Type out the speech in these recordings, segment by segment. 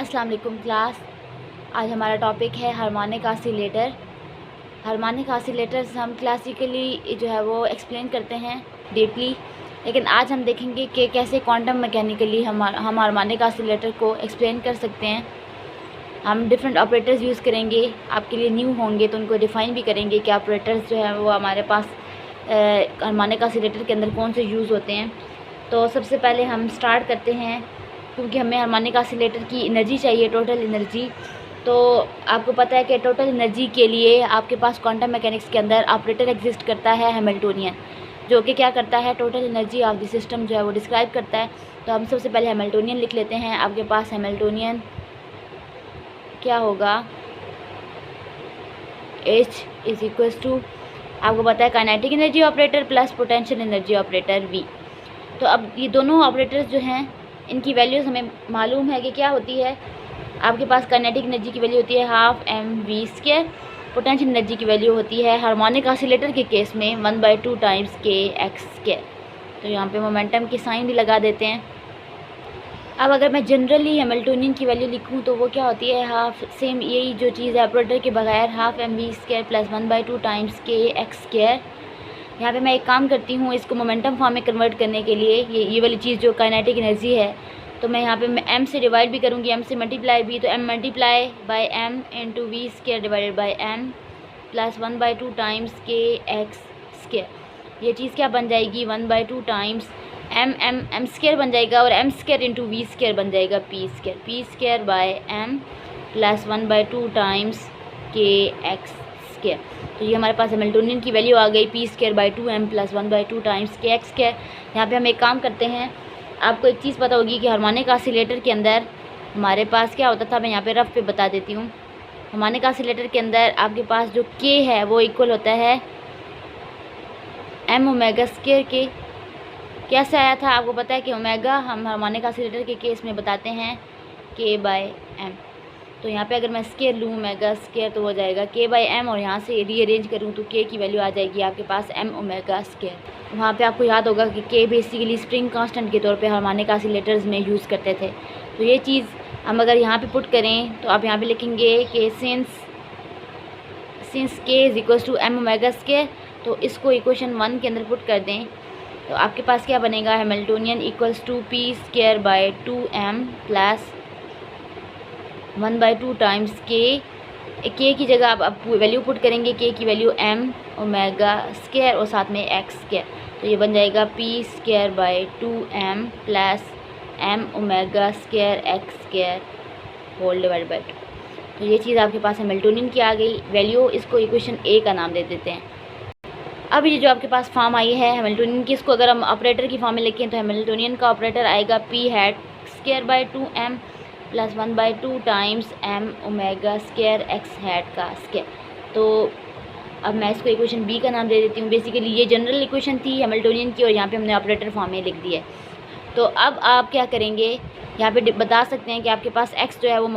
अस्सलाम वालेकुम क्लास। आज हमारा टॉपिक है हार्मोनिक ऑसिलेटर। हार्मोनिक ऑसिलेटर्स हम क्लासिकली जो है वो एक्सप्लेन करते हैं डीपली, लेकिन आज हम देखेंगे कि कैसे क्वांटम मैकेनिकली हम हार्मोनिक ऑसिलेटर को एक्सप्लेन कर सकते हैं। हम डिफरेंट ऑपरेटर्स यूज़ करेंगे, आपके लिए न्यू होंगे तो उनको डिफ़ाइन भी करेंगे कि ऑपरेटर्स जो है वो हमारे पास हार्मोनिक ऑसिलेटर के अंदर कौन से यूज़ होते हैं। तो सबसे पहले हम स्टार्ट करते हैं, क्योंकि हमें हार्मोनिक ऑसिलेटर की एनर्जी चाहिए, टोटल एनर्जी। तो आपको पता है कि टोटल एनर्जी के लिए आपके पास क्वांटम मैकेनिक्स के अंदर ऑपरेटर एग्जिस्ट करता है हैमिल्टोनियन, जो कि क्या करता है, total energy of the system जो है वो डिस्क्राइब करता है। तो हम सबसे पहले हैमिल्टोनियन लिख लेते हैं। आपके पास हैमिल्टोनियन क्या होगा, H इज इक्वल्स टू, आपको पता है kinetic energy operator plus potential energy operator V। तो अब ये दोनों ऑपरेटर्स जो हैं इनकी वैल्यूज़ हमें मालूम है कि क्या होती है। आपके पास काइनेटिक एनर्जी की वैल्यू होती है हाफ mv², पोटेंशियल एनर्जी की वैल्यू होती है हार्मोनिक ऑसिलेटर के केस में 1/2 टाइम्स kx²। तो यहाँ पे मोमेंटम की साइन भी लगा देते हैं। अब अगर मैं जनरली हैमिल्टोनियन की वैल्यू लिखूँ तो वो क्या होती है, हाफ, सेम यही जो चीज़ है ऑपरेटर के बगैर, half mv² plus 1/2 times kx²। यहाँ पे मैं एक काम करती हूँ, इसको मोमेंटम फॉर्म में कन्वर्ट करने के लिए, ये वाली चीज़ जो काइनेटिक एनर्जी है, तो मैं यहाँ पे m से डिवाइड भी करूँगी, m से मल्टीप्लाई भी, तो m multiply by m into v² divided by m plus 1/2 times kx²। ये चीज़ क्या बन जाएगी, 1/2 टाइम्स m² बन जाएगा, और m² इंटू v² बन जाएगा p² by m plus 1/2 times kx²। तो ये हमारे पास हैमिल्टोनियन की वैल्यू आ गई, p²/2m प्लस 1/2 टाइम्स kx²। यहाँ पे हम एक काम करते हैं, आपको एक चीज़ पता होगी कि हार्मोनिक ऑसिलेटर के अंदर हमारे पास क्या होता था, मैं यहाँ पे रफ पे बता देती हूँ। हार्मोनिक ऑसिलेटर के अंदर आपके पास जो k है वो इक्वल होता है m⍵² के। कैसे आया था, आपको पता है कि ओमेगा हम हार्मोनिक ऑसिलेटर के केस में बताते हैं k/m। तो यहाँ पे अगर मैं स्केयर लूँ ω² तो हो जाएगा k/m, और यहाँ से रीअरेंज करूँ तो k की वैल्यू आ जाएगी आपके पास m⍵²। वहाँ पे आपको याद होगा कि k बेसिकली स्प्रिंग कांस्टेंट के तौर पे हार्मोनिक ऑसिलेटर्स में यूज़ करते थे। तो ये चीज़ हम अगर यहाँ पे पुट करें तो आप यहाँ पे लिखेंगे कि since k is equals to m⍵², तो इसको इक्वेशन 1 के अंदर पुट कर दें तो आपके पास क्या बनेगा, Hamiltonian equals to p²/2m plus 1/2 times k की जगह आप वैल्यू पुट करेंगे, k की वैल्यू m⍵² और साथ में x²। तो ये बन जाएगा p²/2m plus m⍵² x² whole divide by 2। तो ये चीज़ आपके पास हैमिल्टोनियन की आ गई वैल्यू, इसको इक्वेशन A का नाम दे देते हैं। अब ये जो आपके पास फॉर्म आई है हैमिल्टोनियन की, इसको अगर हम ऑपरेटर की फॉर्म में लिखें तो हैमिल्टोनियन का ऑपरेटर आएगा p²/2m plus 1/2 times m⍵² x का स्क्वायर। तो अब मैं इसको इक्वेशन B का नाम दे देती हूँ। बेसिकली ये जनरल इक्वेशन थी हैमिल्टोनियन की, और यहाँ पे हमने ऑपरेटर फॉर्म में लिख दिया है। तो अब आप क्या करेंगे, यहाँ पे बता सकते हैं कि आपके पास x जो है वो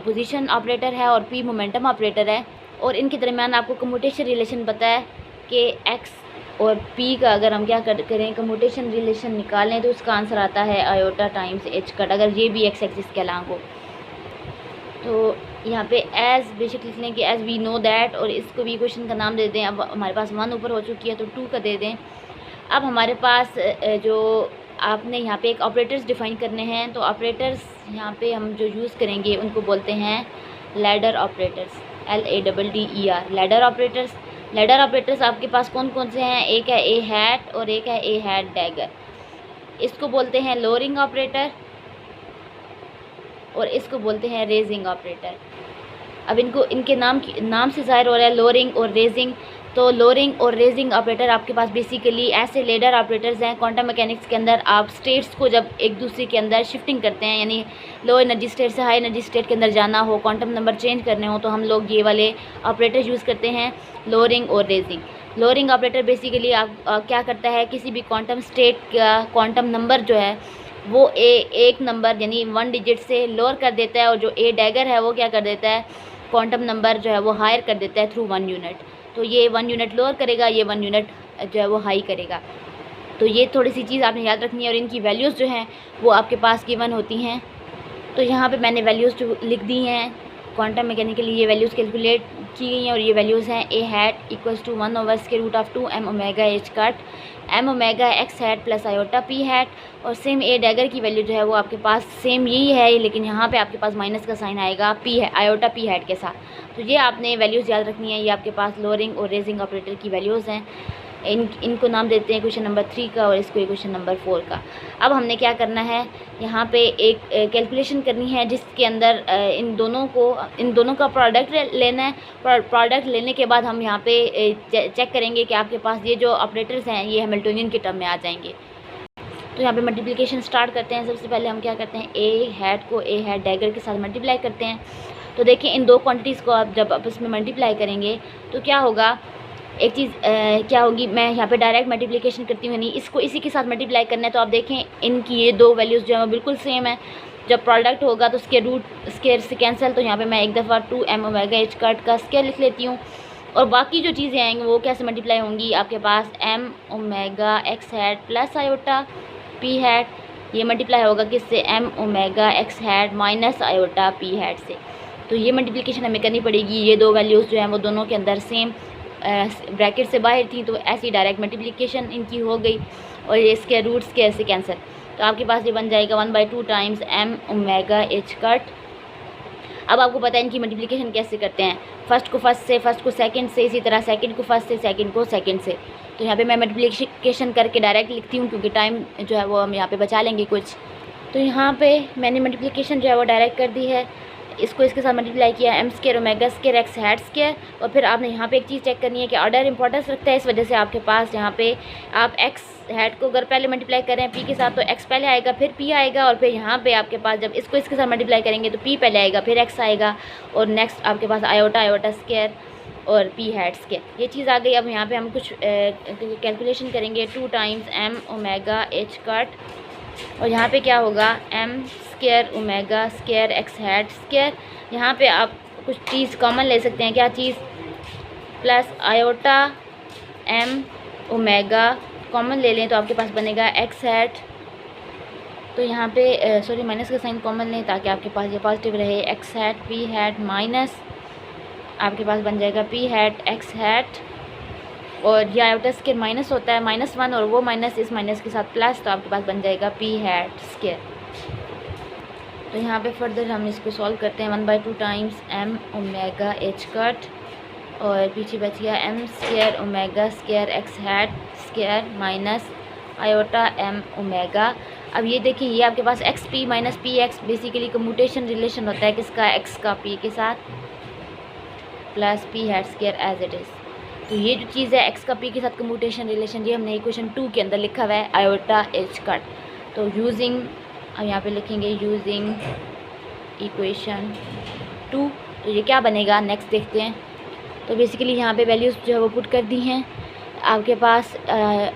पोजीशन ऑपरेटर है और p मोमेंटम ऑपरेटर है, और इनके दरमियान आपको कम्यूटेशन रिलेशन पता है कि x और p का अगर हम क्या करें, कम्यूटेशन रिलेशन निकालें तो उसका आंसर आता है आयोटा टाइम्स h कट, अगर ये भी x एक्सिस के अलांग हो। तो यहाँ पे एज बेशक लिख लें कि एज वी नो दैट, और इसको भी क्वेश्चन का नाम दे दें। अब हमारे पास 1 ऊपर हो चुकी है तो 2 का दे दें। अब हमारे पास जो आपने यहाँ पे एक ऑपरेटर्स डिफ़ाइन करने हैं, तो ऑपरेटर्स यहाँ पे हम जो यूज़ करेंगे उनको बोलते हैं ladder operators, LADDER, ladder operators. Ladder operators आपके पास कौन कौन से हैं, एक है ए हैट और एक है ए हैट डैगर। इसको बोलते हैं लोअरिंग ऑपरेटर और इसको बोलते हैं रेजिंग ऑपरेटर। अब इनको इनके नाम से ज़ाहिर हो रहा है लोअरिंग और रेजिंग। तो लोअरिंग और रेजिंग ऑपरेटर आपके पास बेसिकली ऐसे लैडर ऑपरेटर्स हैं। क्वांटम मैकेनिक्स के अंदर आप स्टेट्स को जब एक दूसरे के अंदर शिफ्टिंग करते हैं, यानी लो एनर्जी स्टेट से हाई एनर्जी स्टेट के अंदर जाना हो, क्वांटम नंबर चेंज करने हो, तो हम लोग ये वाले ऑपरेटर यूज़ करते हैं, लोअरिंग और रेजिंग। लोअरिंग ऑपरेटर बेसिकली आप क्या करता है, किसी भी क्वांटम स्टेट का क्वांटम नंबर जो है वो एक नंबर यानी 1 डिजिट से लोअर कर देता है, और जो ए डैगर है वो क्या कर देता है, क्वांटम नंबर जो है वो हायर कर देता है थ्रू 1 यूनिट। तो ये 1 यूनिट लोअर करेगा, ये 1 यूनिट जो है वो हाई करेगा। तो ये थोड़ी सी चीज़ आपने याद रखनी है, और इनकी वैल्यूज़ जो हैं वो आपके पास गिवन होती हैं तो यहाँ पे मैंने वैल्यूज़ जो लिख दी हैं क्वांटम मैकेनिकली, ये वैल्यूज़ कैलकुलेट की गई हैं और ये वैल्यूज़ हैं a hat equals to 1/√2 m omega H cut m omega x hat plus iota p hat. और सेम ए डैगर की वैल्यू जो है वो आपके पास सेम यही है, लेकिन यहाँ पे आपके पास माइनस का साइन आएगा p है आयोटा p हैट के साथ। तो ये आपने वैल्यूज़ याद रखनी है। ये आपके पास लोअरिंग और रेजिंग ऑपरेटर की वैल्यूज़ हैं। इनको नाम देते हैं क्वेश्चन नंबर 3 का और इसको क्वेश्चन नंबर 4 का। अब हमने क्या करना है, यहाँ पे एक कैलकुलेशन करनी है जिसके अंदर इन दोनों का प्रोडक्ट लेना है। प्रोडक्ट लेने के बाद हम यहाँ पे चेक करेंगे कि आपके पास ये जो ऑपरेटर्स हैं ये हैमिल्टोनियन के टर्म में आ जाएंगे। तो यहाँ पे मल्टीप्लिकेशन स्टार्ट करते हैं। सबसे पहले हम क्या करते हैं, ए हैट को ए हैट डैगर के साथ मल्टीप्लाई करते हैं। तो देखिए इन दो क्वान्टिटीज़ को आप जब आपस में मल्टीप्लाई करेंगे तो क्या होगा, एक चीज़ क्या होगी, मैं यहाँ पे डायरेक्ट मल्टीप्लिकेशन करती हूँ, नहीं इसको इसी के साथ मल्टीप्लाई करना है। तो आप देखें इनकी ये दो वैल्यूज़ जो है वो बिल्कुल सेम है। जब प्रोडक्ट होगा तो उसके रूट स्केयर से कैंसिल, तो यहाँ पे मैं एक दफ़ा 2 m ओमेगा एच कट का स्केयर लिख लेती हूँ। और बाकी जो चीज़ें आएंगी वो कैसे मल्टीप्लाई होंगी, आपके पास m omega x hat plus iota p hat, ये मल्टीप्लाई होगा किससे, m omega x hat minus iota p hat से। तो ये मल्टीप्लिकेशन हमें करनी पड़ेगी। ये दो वैल्यूज़ जो हैं वो दोनों के अंदर सेम ब्रैकेट से बाहर थी, तो ऐसी डायरेक्ट मल्टीप्लिकेशन इनकी हो गई और ये इसके रूट्स के ऐसे कैंसिल। तो आपके पास ये बन जाएगा 1/2 times m omega H cut. अब आपको पता है इनकी मल्टीप्लिकेशन कैसे करते हैं, फर्स्ट को फर्स्ट से, फर्स्ट को सेकंड से, इसी तरह सेकंड को फर्स्ट से, सेकंड को सेकंड से। तो यहाँ पे मैं मल्टीप्लिकेशन करके डायरेक्ट लिखती हूँ क्योंकि टाइम जो है वो हम यहाँ पे बचा लेंगे कुछ। तो यहाँ पे मैंने मल्टीप्लिकेशन जो है वो डायरेक्ट कर दी है, इसको इसके साथ मल्टीप्लाई किया m square omega square x hat square. और फिर आपने यहाँ पे एक चीज़ चेक करनी है कि ऑर्डर इंपॉर्टेंस रखता है, इस वजह से आपके पास यहाँ पे आप x हैट को अगर पहले मल्टीप्लाई करें p के साथ तो x पहले आएगा फिर p आएगा, और फिर यहाँ पे आपके पास जब इसको इसके साथ मल्टीप्लाई करेंगे तो p पहले आएगा फिर x आएगा, और नेक्स्ट आपके पास आयोटा स्केयर और p हैट स्केयर, ये चीज़ आ गई। अब यहाँ पर हम कुछ कैलकुलेशन करेंगे, 2 times m omega H cut, और यहाँ पे क्या होगा m square omega square x hat square. यहाँ पे आप कुछ चीज़ कॉमन ले सकते हैं, क्या चीज़, plus iota m omega common ले लें तो आपके पास बनेगा x हैट। तो यहाँ पे सॉरी माइनस का साइन कॉमन लें ताकि आपके पास ये पॉजिटिव रहे, x hat p hat minus आपके पास बन जाएगा p हैट x हैट। और यह आयोटा स्केयर माइनस होता है -1 और वो माइनस इस माइनस के साथ प्लस, तो आपके पास बन जाएगा p हैट स्केयर। तो यहाँ पे फर्दर हम इसको सॉल्व करते हैं, 1/2 times m omega H cut, और पीछे बच गया m square omega square x hat square minus iota m omega. अब ये देखिए ये आपके पास xp माइनस px बेसिकली कम्यूटेशन रिलेशन होता है किसका, x का p के साथ plus p hat square as it is. तो ये जो चीज़ है x का p के साथ कम्यूटेशन रिलेशन, ये हमने इक्वेशन 2 के अंदर लिखा हुआ है आयोटा एच कट। तो यूजिंग, अब यहाँ पे लिखेंगे यूजिंग इक्वेशन 2, तो ये क्या बनेगा नेक्स्ट देखते हैं। तो बेसिकली यहाँ पे वैल्यूज़ जो है वो पुट कर दी हैं आपके पास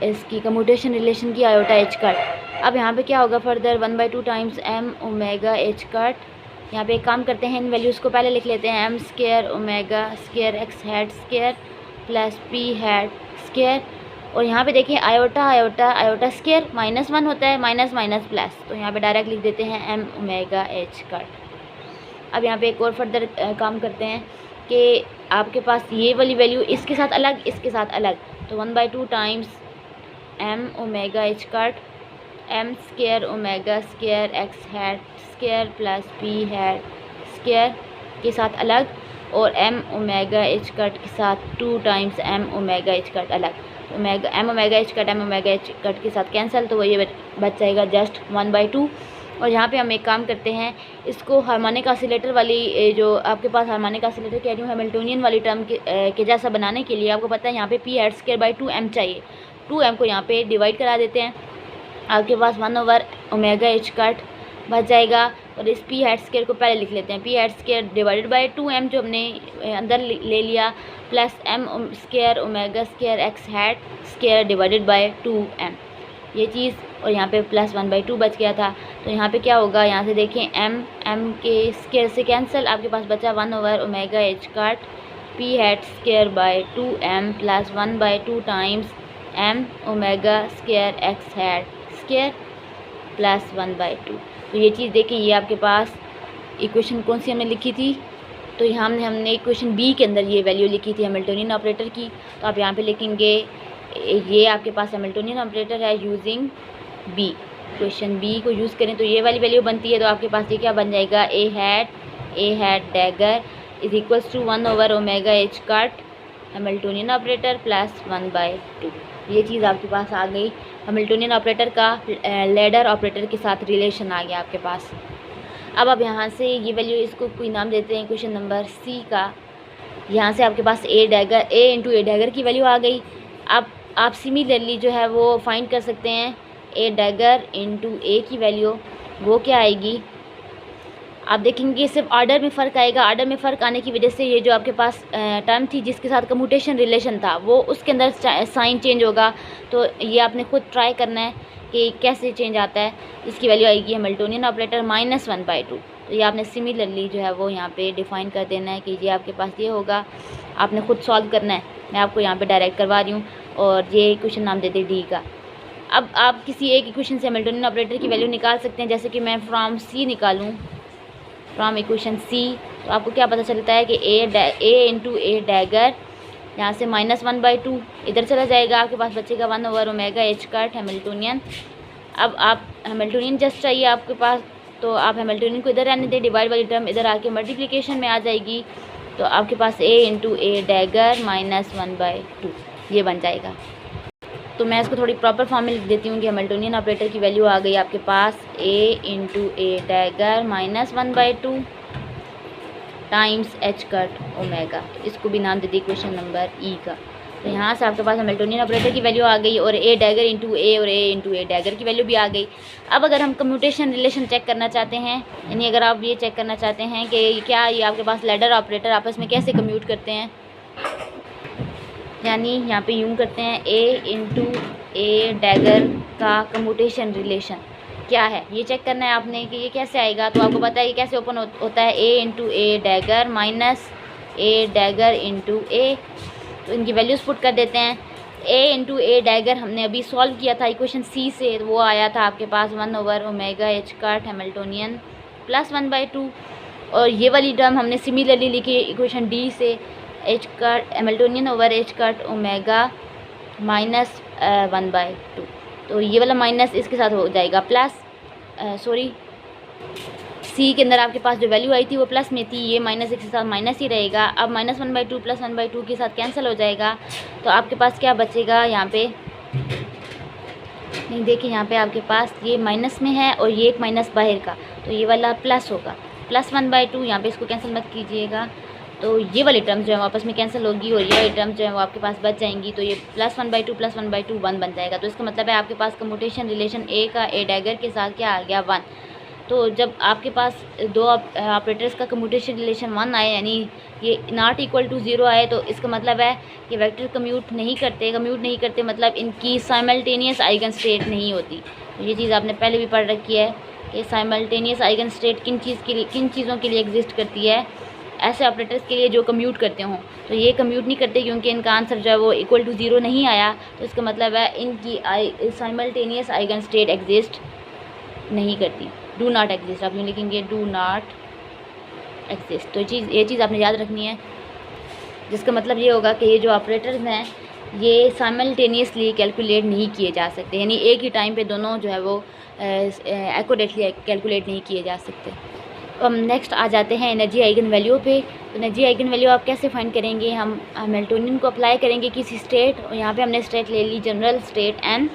इसकी कम्यूटेशन रिलेशन की आयोटा एच कट। अब यहाँ पे क्या होगा further, 1/2 times m omega H cut. यहाँ पे एक काम करते हैं, इन वैल्यूज़ को पहले लिख लेते हैं, m square omega square x hat square plus p hat square. और यहाँ पे देखिए आयोटा स्केयर -1 होता है, माइनस माइनस प्लस, तो यहाँ पे डायरेक्ट लिख देते हैं m ओमेगा एच कट। अब यहाँ पे एक और फर्दर काम करते हैं कि आपके पास ये वाली वैल्यू इसके साथ अलग, इसके साथ अलग, तो 1/2 times m omega H cut m square omega square x hat square plus p hat square के साथ अलग, और m ओमेगा एच कट के साथ 2 times m omega H cut अलग। m ओमेगा एच कट के साथ कैंसिल, तो वो ये बच जाएगा जस्ट 1/2। और यहाँ पे हम एक काम करते हैं, इसको हार्मोनिक ऑसिलेटर वाली जो आपके पास हार्मोनिक ऑसिलेटर कह रही हूँ हैमिल्टोनियन वाली टर्म के जैसा बनाने के लिए आपको पता है यहाँ पे p hat square by 2m चाहिए। 2m को यहाँ पे डिवाइड करा देते हैं, आपके पास 1/ओमेगा एच कट बच जाएगा। और इस p हैट स्केयर को पहले लिख लेते हैं, p hat square divided by 2m जो हमने अंदर ले लिया, plus m square omega square x hat square divided by 2m, ये चीज़। और यहाँ पे प्लस 1/2 बच गया था, तो यहाँ पे क्या होगा, यहाँ से देखें m के स्केयर से कैंसिल, आपके पास बचा 1/ओमेगा H cut p hat square by 2m plus 1/2 times m omega square x hat square plus 1/2। तो ये चीज़ देखें, ये आपके पास इक्वेशन कौन सी हमने लिखी थी, तो यहाँ हमने इक्वेशन बी के अंदर ये वैल्यू लिखी थी हैमिल्टोनियन ऑपरेटर की। तो आप यहाँ पे लिखेंगे ये आपके पास हैमिल्टोनियन ऑपरेटर है यूजिंग बी, इक्वेशन बी को यूज़ करें तो ये वाली वैल्यू बनती है। तो आपके पास ये क्या बन जाएगा, a hat dagger is equals to 1/ओमेगा H cut Hamiltonian operator plus 1/2। ये चीज़ आपके पास आ गई, हैमिल्टोनियन ऑपरेटर का लैडर ऑपरेटर के साथ रिलेशन आ गया आपके पास। अब आप यहाँ से ये वैल्यू, इसको कोई नाम देते हैं क्वेश्चन नंबर सी का। यहाँ से आपके पास ए इंटू ए डैगर की वैल्यू आ गई। अब आप सिमिलरली जो है वो फाइंड कर सकते हैं ए डैगर इंटू ए की वैल्यू, वो क्या आएगी। आप देखेंगे सिर्फ ऑर्डर में फ़र्क आएगा। ऑर्डर में फ़र्क आने की वजह से ये जो आपके पास टर्म थी जिसके साथ कम्यूटेशन रिलेशन था वो उसके अंदर साइन चेंज होगा। तो ये आपने खुद ट्राई करना है कि कैसे चेंज आता है। इसकी वैल्यू आएगी हैमिल्टोनियन ऑपरेटर -1/2। तो ये आपने सिमिलरली जो है वो यहाँ पे डिफ़ाइन कर देना है कि ये आपके पास ये होगा, आपने खुद सॉल्व करना है। मैं आपको यहाँ पे डायरेक्ट करवा रही हूँ और ये क्वेश्चन नाम देते डी का। अब आप किसी एक इक्वेशन से हैमिल्टोनियन ऑपरेटर की वैल्यू निकाल सकते हैं। जैसे कि मैं फ्रॉम सी निकालूँ, फ्रॉम इक्वेशन सी, तो आपको क्या पता चलता है कि ए इंटू ए डैगर यहाँ से -1/2 इधर चला जाएगा, आपके पास बचेगा 1/ओमेगा एच कट हैमिल्टोनियन। अब आप हैमिल्टोनियन जस्ट चाहिए आपके पास, तो आप हैमिल्टोनियन को इधर रहने दें, डिवाइड वाली टर्म इधर आके मल्टीप्लिकेशन में आ जाएगी। तो आपके पास ए इंटू ए डैगर -1/2 ये बन जाएगा। तो मैं इसको थोड़ी प्रॉपर फॉर्म में लिख देती हूँ कि हैमिल्टोनियन ऑपरेटर की वैल्यू आ गई आपके पास a into a dagger -1/2 times H cut omega. इसको भी नाम दे दी क्वेश्चन नंबर ई का। तो यहाँ से आपके पास हैमिल्टोनियन ऑपरेटर की वैल्यू आ गई और ए डैगर इंटू ए और ए इंटू ए डैगर की वैल्यू भी आ गई। अब अगर हम कम्यूटेशन रिलेशन चेक करना चाहते हैं, यानी अगर आप ये चेक करना चाहते हैं कि क्या ये आपके पास लैडर ऑपरेटर आपस में कैसे कम्यूट करते हैं, यानी यहाँ पे यूँ करते हैं ए इंटू ए डैगर का कम्यूटेशन रिलेशन क्या है, ये चेक करना है आपने कि ये कैसे आएगा। तो आपको पता है ये कैसे ओपन होता है, ए into a dagger minus A dagger into ए। तो इनकी वैल्यूज़ पुट कर देते हैं। ए इंटू ए डैगर हमने अभी सॉल्व किया था इक्वेशन सी से, वो आया था आपके पास 1/ओमेगा एच कट हैमिल्टोनियन प्लस 1/2। और ये वाली टर्म हमने सिमिलरली लिखी इक्वेशन डी से, H cut Hamiltonian over H cut omega -1/2। तो ये वाला माइनस इसके साथ हो जाएगा प्लस, सी के अंदर आपके पास जो वैल्यू आई थी वो प्लस में थी, ये माइनस इसके साथ माइनस ही रहेगा। अब -1/2 प्लस 1/2 के साथ कैंसिल हो जाएगा। तो आपके पास क्या बचेगा यहाँ पे, नहीं देखिए यहाँ पे आपके पास ये माइनस में है और ये एक माइनस बाहर का, तो ये वाला प्लस होगा, प्लस 1/2। यहाँ पे इसको कैंसिल मत कीजिएगा। तो ये वाली टर्म्स जो है आपस में कैंसिल होगी और ये वाली टर्म्स जो है वो आपके पास बच जाएंगी। तो ये प्लस 1/2 प्लस 1/2 1 बन जाएगा। तो इसका मतलब है आपके पास कम्यूटेशन रिलेशन ए का ए डैगर के साथ क्या आ गया 1। तो जब आपके पास दो ऑपरेटर्स का कम्यूटेशन रिलेशन 1 आए, यानी ये नॉट इक्वल टू 0 आए, तो इसका मतलब है कि वेक्टर कम्यूट नहीं करते मतलब इनकी साइमल्टेनियस आइगन स्टेट नहीं होती। तो ये चीज़ आपने पहले भी पढ़ रखी है कि साइमल्टेनियस आइगन स्टेट किन चीज़ों के लिए एग्जिस्ट करती है, ऐसे ऑपरेटर्स के लिए जो कम्यूट करते हों। तो ये कम्यूट नहीं करते क्योंकि इनका आंसर जो है वो इक्वल टू 0 नहीं आया। तो इसका मतलब है इनकी साइमल्टेनियस आइगन स्टेट एग्जिस्ट नहीं करती, डू नॉट एग्जिस्ट। आप यूँ लिखेंगे डू नॉट एग्जिस्ट। तो ये चीज़ आपने याद रखनी है, जिसका मतलब ये होगा कि ये जो ऑपरेटर्स हैं ये साइमल्टेनियसली कैलकुलेट नहीं किए जा सकते, यानी एक ही टाइम पे दोनों जो है वो एक्यूरेटली कैलकुलेट नहीं किए जा सकते। तो हम नेक्स्ट आ जाते हैं एनर्जी आइगन वैल्यू पे। तो एनर्जी आइगन वैल्यू आप कैसे फाइंड करेंगे, हम हैमिल्टोनियन को अप्लाई करेंगे किसी स्टेट, और यहाँ पे हमने स्टेट ले ली जनरल स्टेट एन।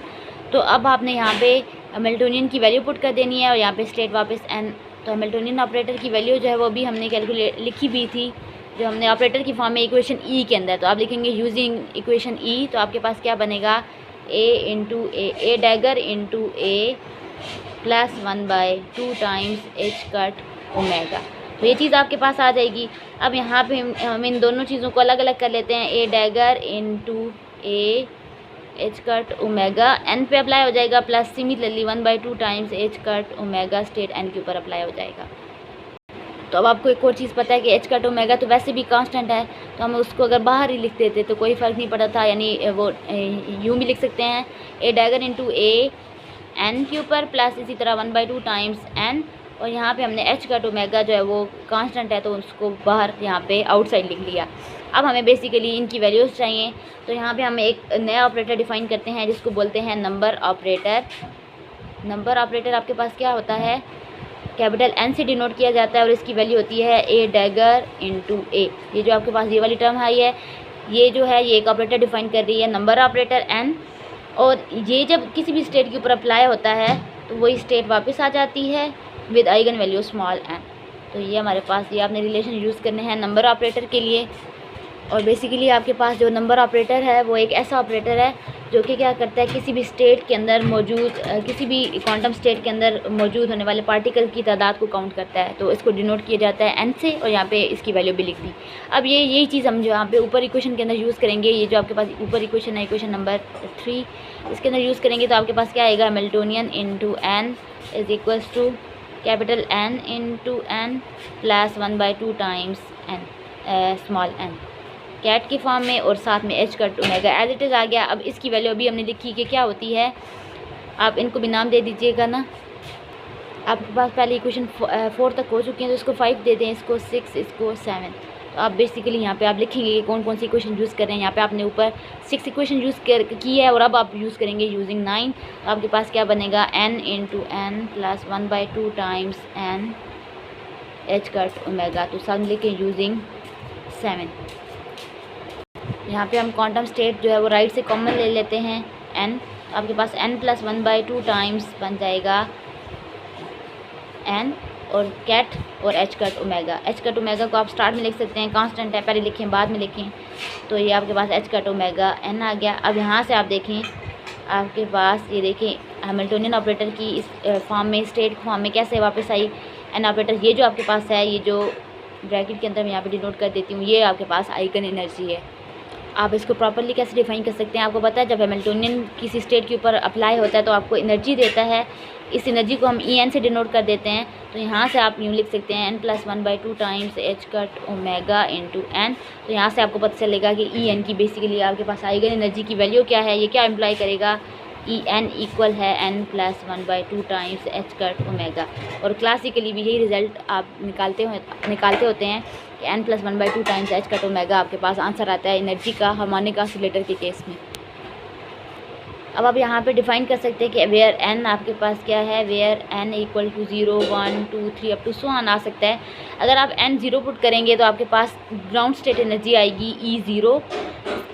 तो अब आपने यहाँ पे हैमिल्टोनियन की वैल्यू पुट कर देनी है और यहाँ पे स्टेट वापस एन। तो हैमिल्टोनियन ऑपरेटर की वैल्यू जो है वो भी हमने कैलकुलेट लिखी भी थी, जो हमने ऑपरेटर की फॉर्म में इक्वेशन ई के अंदर। तो आप लिखेंगे यूजिंग इक्वेशन ई, तो आपके पास क्या बनेगा a into a dagger into a plus 1/2 times H cut omega. तो ये चीज़ आपके पास आ जाएगी। अब यहाँ पे हम इन दोनों चीज़ों को अलग अलग कर लेते हैं, a dagger into a H cut omega N पे अप्लाई हो जाएगा, plus similarly 1/2 times H cut omega state N के ऊपर अप्लाई हो जाएगा। तो अब आपको एक और चीज़ पता है कि एच कट ओमेगा तो वैसे भी कांस्टेंट है, तो हम उसको अगर बाहर ही लिख देते तो कोई फ़र्क नहीं पड़ा था, यानी वो यूँ भी लिख सकते हैं a dagger into A N के ऊपर प्लस इसी तरह 1/2 टाइम्स एन और यहाँ पे हमने एच कट ओमेगा जो है वो कांस्टेंट है तो उसको बाहर यहाँ पे आउटसाइड लिख लिया। अब हमें बेसिकली इनकी वैल्यूज़ चाहिए, तो यहाँ पे हम एक नया ऑपरेटर डिफ़ाइन करते हैं जिसको बोलते हैं नंबर ऑपरेटर। नंबर ऑपरेटर आपके पास क्या होता है, कैपिटल एन से डिनोट किया जाता है और इसकी वैल्यू होती है ए डैगर इंटू ए। ये जो आपके पास ये वाली टर्म आई है, ये जो है ये एक ऑपरेटर डिफ़ाइन कर रही है नंबर ऑपरेटर एन, और ये जब किसी भी स्टेट के ऊपर अप्लाई होता है तो वही स्टेट वापस आ जाती है with eigen value small N. तो ये हमारे पास ये आपने रिलेशन यूज़ करने हैं नंबर ऑपरेटर के लिए। और बेसिकली आपके पास जो नंबर ऑपरेटर है वो एक ऐसा ऑपरेटर है जो कि क्या करता है, किसी भी स्टेट के अंदर मौजूद किसी भी क्वांटम स्टेट के अंदर मौजूद होने वाले पार्टिकल की तादाद को काउंट करता है। तो इसको डिनोट किया जाता है एन से, और यहाँ पे इसकी वैल्यू भी लिख दी। अब यही चीज़ हम जो यहाँ पे ऊपर इक्वेशन के अंदर यूज़ करेंगे, ये जो आपके पास ऊपर इक्वेशन है इक्वेशन नंबर 3, इसके अंदर यूज़ करेंगे तो आपके पास क्या आएगा, Hamiltonian into N is equals to capital N into N plus 1/2 times N small N ket की फॉर्म में, और साथ में H cut omega as it is आ गया। अब इसकी वैल्यू अभी हमने लिखी कि क्या होती है, आप इनको भी नाम दे दीजिएगा ना। आपके पास पहले इक्वेशन 4 तक हो चुकी हैं तो इसको 5 दे दें, इसको 6, इसको 7। तो आप बेसिकली यहाँ पे आप लिखेंगे कि कौन कौन सी इक्वेशन यूज़ कर रहे हैं। यहाँ पे आपने ऊपर 6 इक्वेशन यूज़ की है और अब आप यूज़ करेंगे यूजिंग 9। तो आपके पास क्या बनेगा, n into N plus 1/2 times N H cut omega, तो सब लिखें यूजिंग 7। यहाँ पे हम क्वांटम स्टेट जो है वो राइट से कॉमन ले लेते हैं n, तो आपके पास n प्लस 1/2 टाइम्स बन जाएगा n और कैट और H cut omega. H cut omega को आप स्टार्ट में लिख सकते हैं, कांस्टेंट है, पहले लिखें बाद में लिखें। तो ये आपके पास एच कट ओमेगा n आ गया। अब यहाँ से आप देखें, आपके पास ये देखें हैमिल्टोनियन ऑपरेटर की इस फॉर्म में, स्टेट फॉर्म में कैसे वापस आई एन ऑपरेटर। ये जो आपके पास है, ये जो ब्रैकेट के अंदर मैं यहाँ पे डिनोट कर देती हूँ, ये आपके पास आइगन एनर्जी है। आप इसको प्रॉपरली कैसे डिफाइन कर सकते हैं, आपको पता है जब हैमिल्टोनियन किसी स्टेट के ऊपर अप्लाई होता है तो आपको एनर्जी देता है, इस एनर्जी को हम ई एन से डिनोट कर देते हैं। तो यहाँ से आप यूँ लिख सकते हैं N plus 1/2 times H cut omega into N. तो यहाँ से आपको पता चलेगा कि ई एन की बेसिकली आपके पास आइगन एनर्जी की वैल्यू क्या है। ये क्या इम्प्लाई करेगा, ई एन इक्वल है N plus 1/2 times H cut omega. और क्लासिकली भी यही रिज़ल्ट आप निकालते होते हैं कि n plus 1/2 times H cut omega आपके पास आंसर आता है एनर्जी का हार्मोनिक ऑसिलेटर के केस में। अब आप यहाँ पे डिफ़ाइन कर सकते हैं कि वेयर n आपके पास क्या है, where n equal to 0, 1, 2, 3 up to so on आ सकता है। अगर आप n 0 पुट करेंगे तो आपके पास ग्राउंड स्टेट एनर्जी आएगी E0।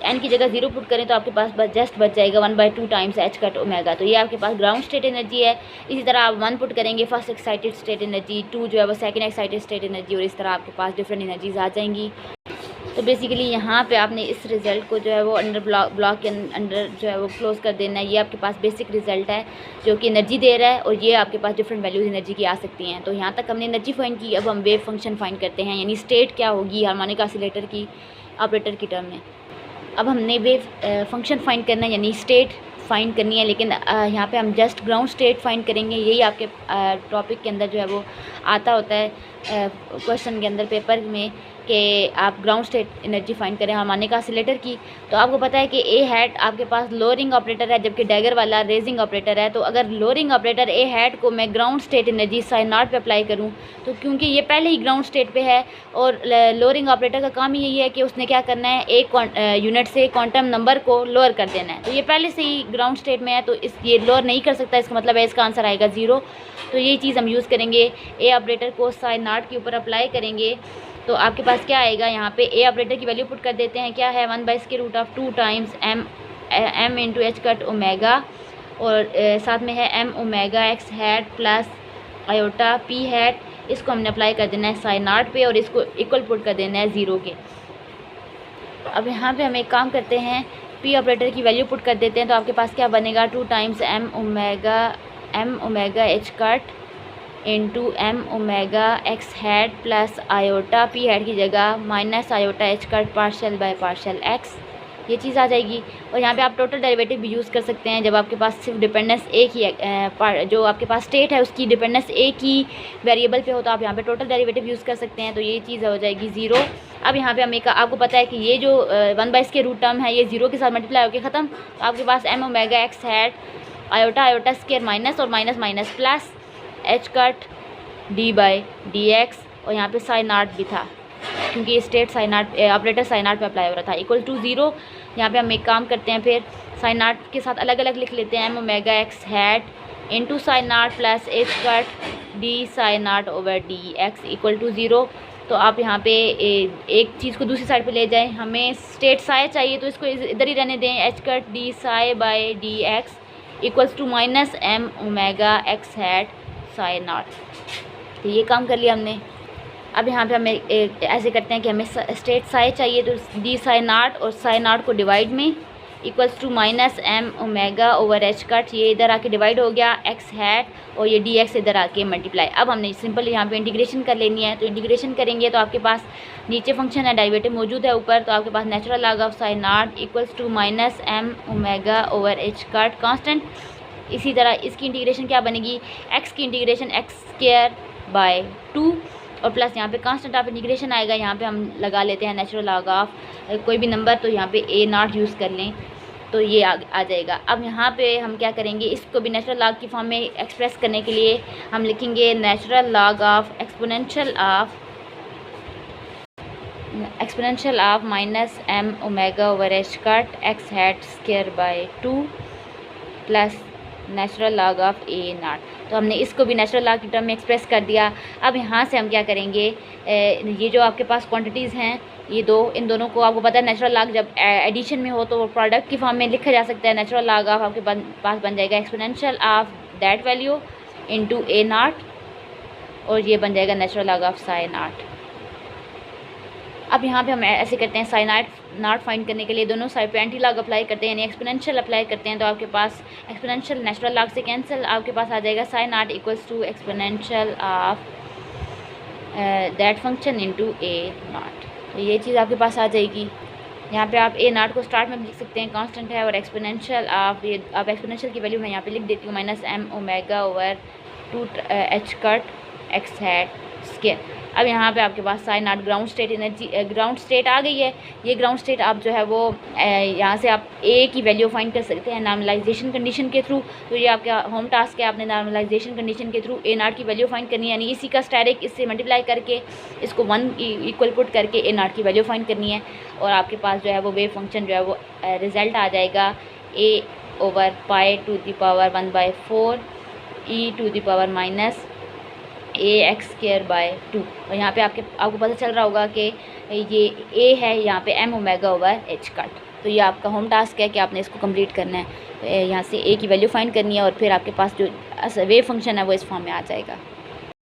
n की जगह 0 पुट करें तो आपके पास जस्ट बच जाएगा 1/2 टाइम्स एच कट ओमेगा। तो ये आपके पास ग्राउंड स्टेट एनर्जी है। इसी तरह आप 1 पुट करेंगे फर्स्ट एक्साइटेड स्टेट एनर्जी, 2 जो है वो सेकंड एक्साइटेड स्टेट एनर्जी, और इस तरह आपके पास डिफरेंट एनर्जीज आ जाएंगी। तो बेसिकली यहाँ पे आपने इस रिज़ल्ट को जो है वो अंडर ब्लॉक के अंडर जो है वो क्लोज कर देना है। ये आपके पास बेसिक रिज़ल्ट है जो कि एनर्जी दे रहा है, और ये आपके पास डिफरेंट वैल्यूज़ एनर्जी की आ सकती हैं। तो यहाँ तक हमने एनर्जी फाइंड की। अब हम वेव फंक्शन फाइंड करते हैं, यानी स्टेट क्या होगी हार्मोनिक ऑसिलेटर की ऑपरेटर की टर्म में। अब हमने वेव फंक्शन फाइंड करना है, यानी स्टेट फाइंड करनी है, लेकिन यहाँ पे हम जस्ट ग्राउंड स्टेट फाइंड करेंगे। यही आपके टॉपिक के अंदर जो है वो आता होता है क्वेश्चन के अंदर पेपर में कि आप ग्राउंड स्टेट एनर्जी फाइंड करें हार्मोनिक ऑसिलेटर की। तो आपको पता है कि ए हैट आपके पास लोअरिंग ऑपरेटर है जबकि डैगर वाला रेजिंग ऑपरेटर है। तो अगर लोअरिंग ऑपरेटर ए हैट को मैं ground state energy psi naught पे अप्लाई करूं, तो क्योंकि ये पहले ही ग्राउंड स्टेट पे है और लोअरिंग ऑपरेटर का काम यही है कि उसने क्या करना है, एक यूनिट से क्वांटम नंबर को लोअर कर देना है। तो ये पहले से ही ग्राउंड स्टेट में है तो ये लोअर नहीं कर सकता, इसका मतलब है इसका आंसर आएगा 0। तो यही चीज़ हम यूज़ करेंगे, ए ऑपरेटर को साइन नॉट के ऊपर अप्लाई करेंगे। तो आपके पास क्या आएगा, यहाँ पे ए ऑपरेटर की वैल्यू पुट कर देते हैं, क्या है 1/√2 times M into H cut omega, और साथ में है M omega X hat plus iota P hat. इसको हमने अप्लाई कर देना है साइन नॉट पे और इसको इक्वल पुट कर देना है 0 के। अब यहाँ पे हम एक काम करते हैं, पी ऑपरेटर की वैल्यू पुट कर देते हैं। तो आपके पास क्या बनेगा, 2 times M omega H cut into M omega X hat plus iota P hat की जगह minus iota H cut partial by partial X, ये चीज़ आ जाएगी। और यहाँ पे आप टोटल डेरिवेटिव भी यूज़ कर सकते हैं जब आपके पास सिर्फ डिपेंडेंस एक ही जो आपके पास स्टेट है उसकी डिपेंडेंस एक ही वेरिएबल पे हो, तो आप यहाँ पे टोटल डेरिवेटिव यूज़ कर सकते हैं। तो ये चीज़ हो जाएगी 0। अब यहाँ पे हम एक आपको पता है कि ये जो 1/√2 टर्म है ये 0 के साथ मल्टीप्लाई होकर ख़त्म। तो आपके पास M omega X hat iota square minus और minus minus plus H cut D by D X, और यहाँ पे साइन आर्ट भी था क्योंकि ये state psi naught operator psi naught पे अप्लाई हो रहा था, इक्वल टू 0। यहाँ पे हम एक काम करते हैं, फिर साइन आर्ट के साथ अलग अलग लिख लेते हैं, M omega X hat into psi naught plus H cut D psi naught over D X equal to 0। तो आप यहाँ पे एक चीज़ को दूसरी साइड पे ले जाएं, हमें स्टेट साई चाहिए तो इसको इधर ही रहने दें, H cut D psi by D X equals to minus M omega X hat psi naught. तो ये काम कर लिया हमने। अब यहाँ पे हमें ऐसे करते हैं कि हमें स्टेट साई चाहिए तो डी साइन आर्ट और साइन आर्ट को डिवाइड में equals to minus M omega over H cut, ये इधर आके डिवाइड हो गया एक्स हैट, और ये डी एक्स इधर आके मल्टीप्लाई। अब हमने सिंपल यहाँ पे इंटीग्रेशन कर लेनी है, तो इंटीग्रेशन करेंगे तो आपके पास नीचे फंक्शन है डेरिवेटिव मौजूद है ऊपर, तो आपके पास natural log of psi naught equals to minus M omega over H cut constant. इसी तरह इसकी इंटीग्रेशन क्या बनेगी, एक्स की इंटीग्रेशन एक्स स्क्वायर बाय 2 और प्लस यहाँ पे कांस्टेंट ऑफ इंटीग्रेशन आएगा, यहाँ पे हम लगा लेते हैं नेचुरल लॉग ऑफ कोई भी नंबर, तो यहाँ पे ए नॉट यूज़ कर लें तो ये आ जाएगा। अब यहाँ पे हम क्या करेंगे, इसको भी नेचुरल लॉग की फॉर्म में एक्सप्रेस करने के लिए हम लिखेंगे natural log of exponential of minus M omega over H cut X hat square by 2 plus natural log of A naught. तो हमने इसको भी नेचुरल लॉग की टर्म में एक्सप्रेस कर दिया। अब यहाँ से हम क्या करेंगे, ये जो आपके पास क्वांटिटीज़ हैं ये दो, इन दोनों को आपको पता है नेचुरल लॉग जब एडिशन में हो तो वो प्रोडक्ट की फॉर्म में लिखा जा सकता है। नेचुरल लॉग ऑफ आपके पास बन जाएगा exponential of that value into A not, और ये बन जाएगा natural log of sign not. अब यहाँ पे हम ऐसे करते हैं, साइन नॉट फाइंड करने के लिए दोनों साइड पे एंटी लॉग अप्लाई करते हैं, यानी एक्सपोनेंशियल अप्लाई करते हैं, तो आपके पास एक्सपोनेंशियल नेचुरल लॉग से कैंसिल, आपके पास आ जाएगा psi naught equals to exponential of that function into A naught. तो ये चीज़ आपके पास आ जाएगी। यहाँ पे आप ए नॉट को स्टार्ट में लिख सकते हैं, कांस्टेंट है, और एक्सपोनेंशियल आप ये आप एक्सपोनेंशियल की वैल्यू मैं यहाँ पे लिख देती हूँ minus M omega over 2 H cut X hat square. अब यहाँ पे आपके पास psi naught ground state energy ground state आ गई है। ये ग्राउंड स्टेट आप जो है वो यहाँ से आप ए की वैल्यू फाइंड कर सकते हैं नॉर्मलाइजेशन कंडीशन के थ्रू। तो ये आपका होम टास्क है, आपने नॉर्मलाइजेशन कंडीशन के थ्रू ए नॉट की वैल्यू फाइंड करनी है, यानी इसी का स्टेरिक इससे मल्टीप्लाई करके इसको 1 इक्वल पुट करके ए नॉट की वैल्यू फाइंड करनी है, और आपके पास जो है वो वेव फंक्शन जो है वो रिज़ल्ट आ जाएगा a over pi to the power 1/4 E to the power minus a X square by 2। और यहाँ पे आपको पता चल रहा होगा कि ये ए है, यहाँ पे M omega over H cut. तो ये आपका होम टास्क है कि आपने इसको कंप्लीट करना है, यहाँ से ए की वैल्यू फाइंड करनी है, और फिर आपके पास जो वेव फंक्शन है वो इस फॉर्म में आ जाएगा।